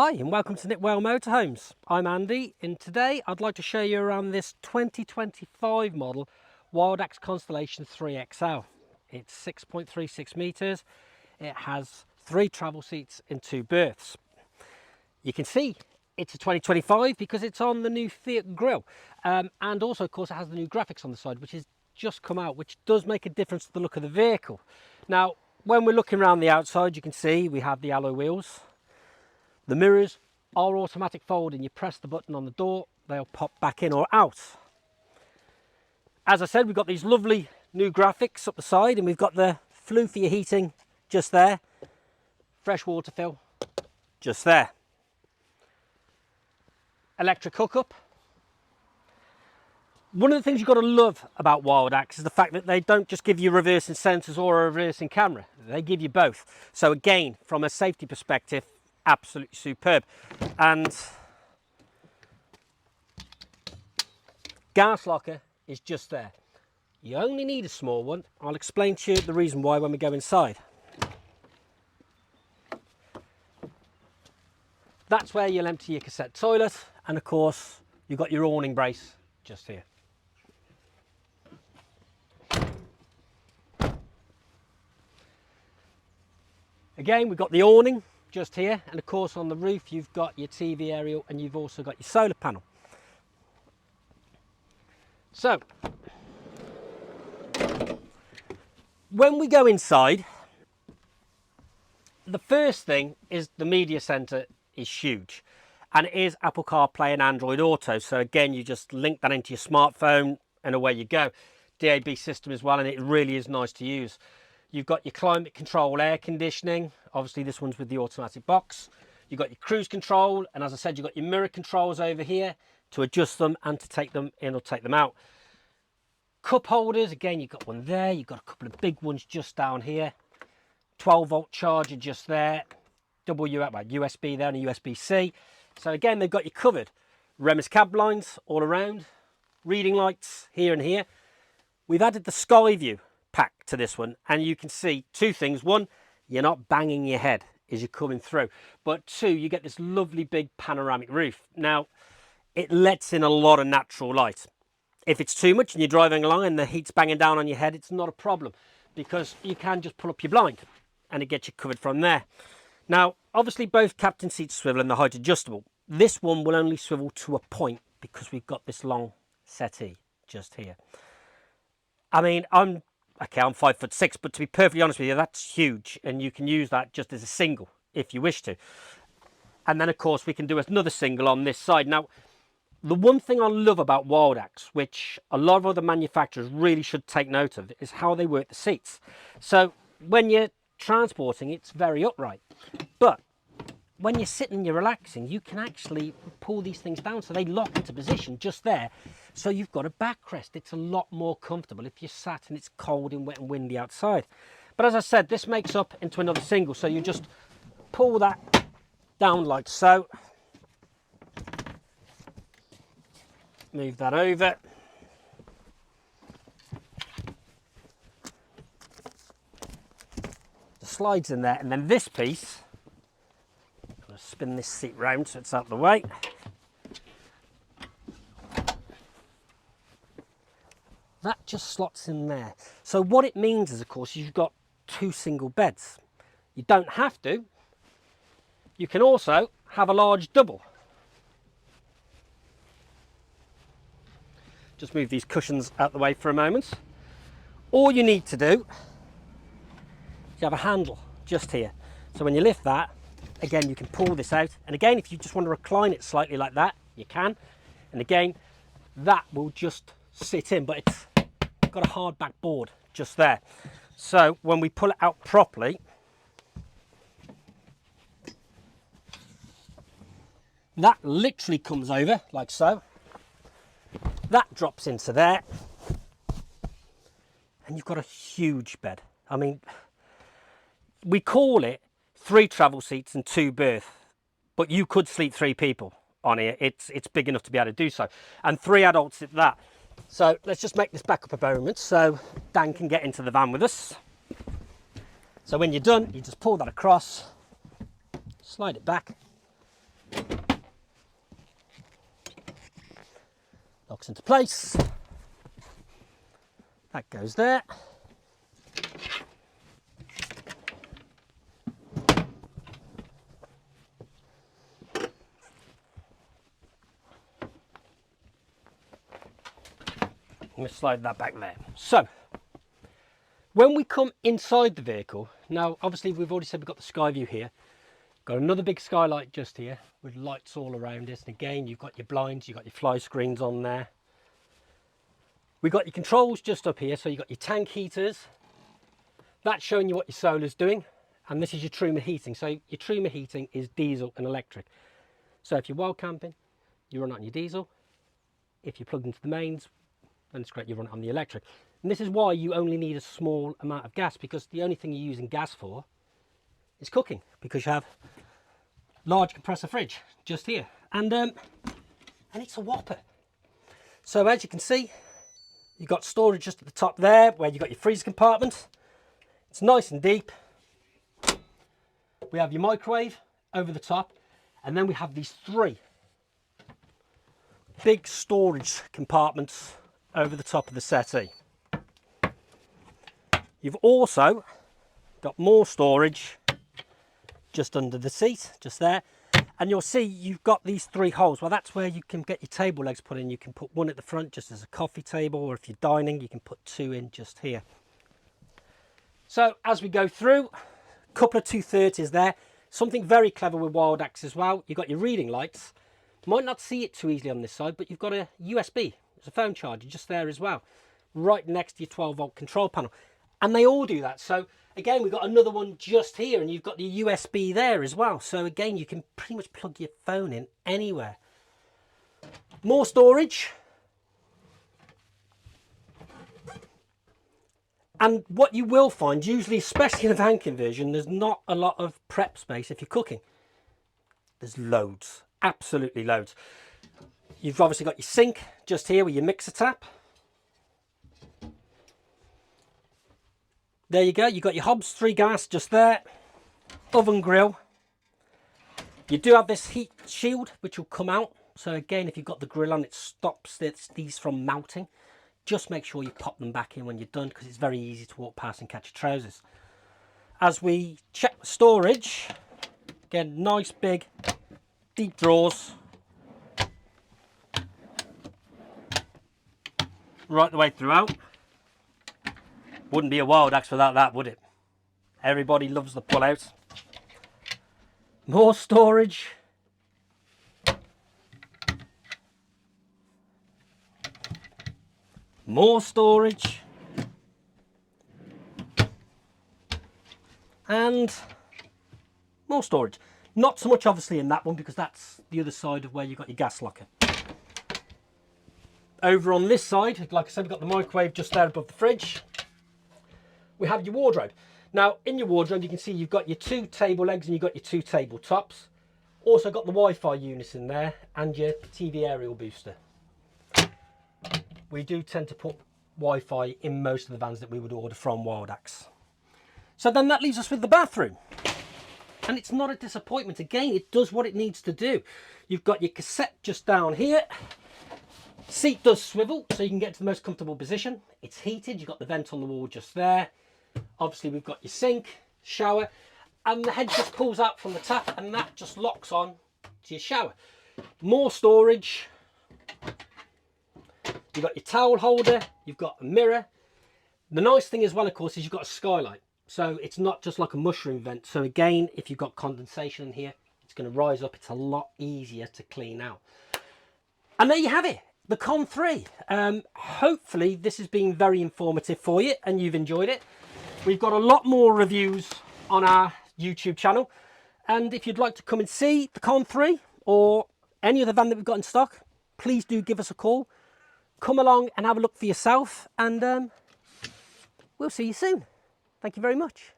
Hi and welcome to Knitwell Motorhomes. I'm Andy and today I'd like to show you around this 2025 model WildAX Constellation 3XL. It's 6.36 metres, it has 3 travel seats and 2 berths. You can see it's a 2025 because it's on the new Fiat grille, and also of course it has the new graphics on the side which has just come out, which does make a difference to the look of the vehicle. Now when we're looking around the outside you can see we have the alloy wheels. The mirrors are automatic folding. You press the button on the door, they'll pop back in or out. As I said, we've got these lovely new graphics up the side, and we've got the flue for your heating just there. Fresh water fill just there. Electric hookup. One of the things you've got to love about WildAX is the fact that they don't just give you reversing sensors or a reversing camera. They give you both. So again, from a safety perspective, absolutely superb. And gas locker is just there. You only need a small one. I'll explain to you the reason why when we go inside. That's where you'll empty your cassette toilet, and of course you've got your awning brace just here. Again, we've got the awning just here, and of course on the roof you've got your TV aerial and you've also got your solar panel. So when we go inside, the first thing is the media center is huge, and it is Apple CarPlay and Android Auto. So again, you just link that into your smartphone and away you go. DAB system as well, and it really is nice to use. You've got your climate control air conditioning. Obviously this one's with the automatic box. You've got your cruise control, and as I said, you've got your mirror controls over here to adjust them and to take them in or take them out. Cup holders, again, you've got one there. You've got a couple of big ones just down here. 12-volt charger just there. Double USB there and a USB-C. So again, they've got you covered. Remus cab lines all around. Reading lights here and here. We've added the sky view pack to this one, and you can see two things. One, you're not banging your head as you're coming through, but two, you get this lovely big panoramic roof. Now it lets in a lot of natural light. If it's too much and you're driving along and the heat's banging down on your head, it's not a problem because you can just pull up your blind and it gets you covered from there. Now obviously both captain seats swivel and the height adjustable. This one will only swivel to a point because we've got this long settee just here. I mean, I'm 5'6", but to be perfectly honest with you, that's huge, and you can use that just as a single if you wish to. And then of course we can do another single on this side. Now the one thing I love about WildAX, which a lot of other manufacturers really should take note of, is how they work the seats. So when you're transporting, it's very upright, but when you're sitting and you're relaxing, you can actually pull these things down so they lock into position just there. So you've got a backrest. It's a lot more comfortable if you're sat and it's cold and wet and windy outside. But as I said, this makes up into another single. So you just pull that down like so. Move that over. The slides in there, and then this piece, spin this seat round so it's out of the way. That just slots in there. So what it means is, of course, you've got 2 single beds. You don't have to. You can also have a large double. Just move these cushions out the way for a moment. All you need to do is you have a handle just here. So when you lift that, again, you can pull this out. And again, if you just want to recline it slightly like that, you can. And again, that will just sit in, but it's got a hard back board just there. So when we pull it out properly, that literally comes over like so. That drops into there. And you've got a huge bed. I mean, we call it 3 travel seats and 2 berths, but you could sleep 3 people on here. It's big enough to be able to do so, and 3 adults at that. So let's just make this back up a moment so Dan can get into the van with us. So when you're done, you just pull that across, slide it back, Locks into place. That goes there. I'm going to slide that back there. So, when we come inside the vehicle, now obviously we've already said we've got the sky view here. Got another big skylight just here with lights all around us. And again, you've got your blinds, you've got your fly screens on there. We've got your controls just up here. So you've got your tank heaters. That's showing you what your solar's doing. And this is your Truma heating. So your Truma heating is diesel and electric. So if you're wild camping, you run it on your diesel. If you're plugged into the mains, then it's great, you run it on the electric. And this is why you only need a small amount of gas, because the only thing you're using gas for is cooking, because you have large compressor fridge just here. And it's a whopper. So as you can see, you've got storage just at the top there, where you've got your freezer compartment. It's nice and deep. We have your microwave over the top, and then we have these three big storage compartments over the top of the settee. You've also got more storage just under the seat, just there. And you'll see you've got these three holes. Well, that's where you can get your table legs put in. You can put one at the front just as a coffee table, or if you're dining, you can put two in just here. So as we go through, a couple of 230s there. Something very clever with WildAX as well. You've got your reading lights. Might not see it too easily on this side, but you've got a USB. There's a phone charger just there as well, right next to your 12-volt control panel. And they all do that. So again, we've got another one just here, and you've got the USB there as well. So again, you can pretty much plug your phone in anywhere. More storage. And what you will find, usually, especially in a van conversion, there's not a lot of prep space if you're cooking. There's loads, absolutely loads. You've obviously got your sink just here with your mixer tap. There you go, you've got your hobs, 3 gas just there. Oven grill. You do have this heat shield which will come out. So again, if you've got the grill on, it stops these from melting. Just make sure you pop them back in when you're done, because it's very easy to walk past and catch your trousers. As we check the storage, again, nice big deep drawers. Right the way throughout. Wouldn't be a WildAX without that, would it? Everybody loves the pull out. More storage. More storage. And more storage. Not so much obviously in that one, because that's the other side of where you've got your gas locker. Over on this side, like I said, we've got the microwave just there above the fridge. We have your wardrobe. Now, in your wardrobe, you can see you've got your 2 table legs and you've got your 2 tabletops. Also got the Wi-Fi units in there and your TV aerial booster. We do tend to put Wi-Fi in most of the vans that we would order from WildAX. So then that leaves us with the bathroom. And it's not a disappointment. Again, it does what it needs to do. You've got your cassette just down here. Seat does swivel, so you can get to the most comfortable position. It's heated, you've got the vent on the wall just there. Obviously we've got your sink, shower, and the head just pulls out from the tap, and that just locks on to your shower. More storage. You've got your towel holder, you've got a mirror. The nice thing as well, of course, is you've got a skylight. So it's not just like a mushroom vent. So again, if you've got condensation in here, it's going to rise up. It's a lot easier to clean out. And there you have it. The Con 3. Hopefully this has been very informative for you and you've enjoyed it. We've got a lot more reviews on our YouTube channel. And if you'd like to come and see the Con 3 or any other van that we've got in stock, please do give us a call. Come along and have a look for yourself, and we'll see you soon. Thank you very much.